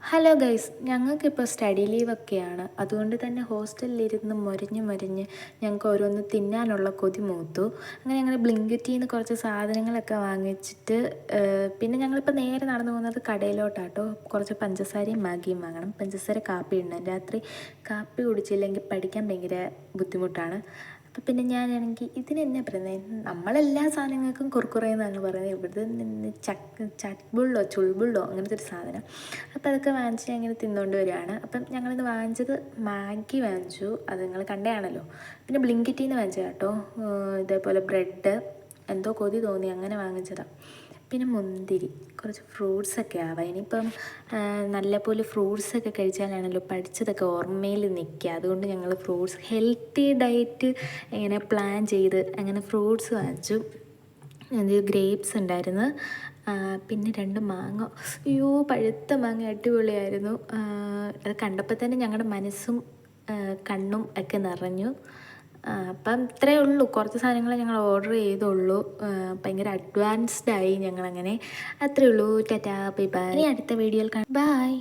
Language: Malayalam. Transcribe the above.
ഹലോ ഗൈസ്, ഞങ്ങൾക്കിപ്പോൾ സ്റ്റഡി ലീവൊക്കെയാണ്. അതുകൊണ്ട് തന്നെ ഹോസ്റ്റലിലിരുന്ന് മൊരിഞ്ഞ് ഞങ്ങൾക്ക് ഓരോന്ന് തിന്നാനുള്ള കൊതി മൂത്തു. അങ്ങനെ ഞങ്ങൾ ബ്ലിങ്കിറ്റിൽ നിന്ന് കുറച്ച് സാധനങ്ങളൊക്കെ വാങ്ങിച്ചിട്ട് പിന്നെ ഞങ്ങളിപ്പോൾ നേരെ നടന്നു പോകുന്നത് കടയിലോട്ടാട്ടോ. കുറച്ച് പഞ്ചസാരയും മാഗിയും വാങ്ങണം. പഞ്ചസാര കാപ്പി ഇടണം. രാത്രി കാപ്പി കുടിച്ചില്ലെങ്കിൽ പഠിക്കാൻ ഭയങ്കര ബുദ്ധിമുട്ടാണ്. അപ്പം പിന്നെ ഞാനാണെങ്കിൽ ഇതിനെന്നെ പറയുന്നത്, നമ്മളെല്ലാ സാധനങ്ങൾക്കും കുർക്കുറേ എന്നാണ് പറയുന്നത്. ഇവിടെ നിന്ന് ചട്ബുള്ളോ ചുൾബുള്ളോ അങ്ങനത്തെ ഒരു സാധനം. അപ്പോൾ അതൊക്കെ വാങ്ങിച്ച് ഞാൻ ഇങ്ങനെ തിന്നുകൊണ്ട് വരികയാണ്. അപ്പം ഞങ്ങളിന്ന് വാങ്ങിച്ചത് മാഗി വാങ്ങിച്ചു, അത് നിങ്ങൾ കണ്ടതാണല്ലോ. പിന്നെ ബ്ലിങ്കിറ്റിൽ നിന്ന് വാങ്ങിച്ചത് കേട്ടോ. ഇതേപോലെ ബ്രെഡ് എന്തോ കൊതി തോന്നി അങ്ങനെ വാങ്ങിച്ചതാണ്. പിന്നെ മുന്തിരി, കുറച്ച് ഫ്രൂട്ട്സൊക്കെ ആവാം. ഇനിയിപ്പം നല്ലപോലെ ഫ്രൂട്ട്സൊക്കെ കഴിച്ചാലാണല്ലോ പഠിച്ചതൊക്കെ ഓർമ്മയിൽ നിൽക്കുക. അതുകൊണ്ട് ഞങ്ങൾ ഫ്രൂട്ട്സ് ഹെൽത്തി ഡയറ്റ് ഇങ്ങനെ പ്ലാൻ ചെയ്ത് അങ്ങനെ ഫ്രൂട്ട്സ് വാങ്ങിച്ചു. ഗ്രേപ്സ് ഉണ്ടായിരുന്നു. പിന്നെ 2 മാങ്ങ, അയ്യോ പഴുത്ത മാങ്ങ അടിപൊളിയായിരുന്നു. അത് കണ്ടപ്പോൾ തന്നെ ഞങ്ങളുടെ മനസ്സും കണ്ണും ഒക്കെ നിറഞ്ഞു. അപ്പം ഇത്രയേ ഉള്ളൂ. കുറച്ച് സാധനങ്ങൾ ഞങ്ങൾ ഓർഡർ ചെയ്തുള്ളൂ. ഭയങ്കര അഡ്വാൻസ്ഡായി ഞങ്ങളങ്ങനെ. അത്രയേ ഉള്ളൂ. Tata bye bye. ഇനി അടുത്ത വീഡിയോയിൽ കാണാം. ബൈ.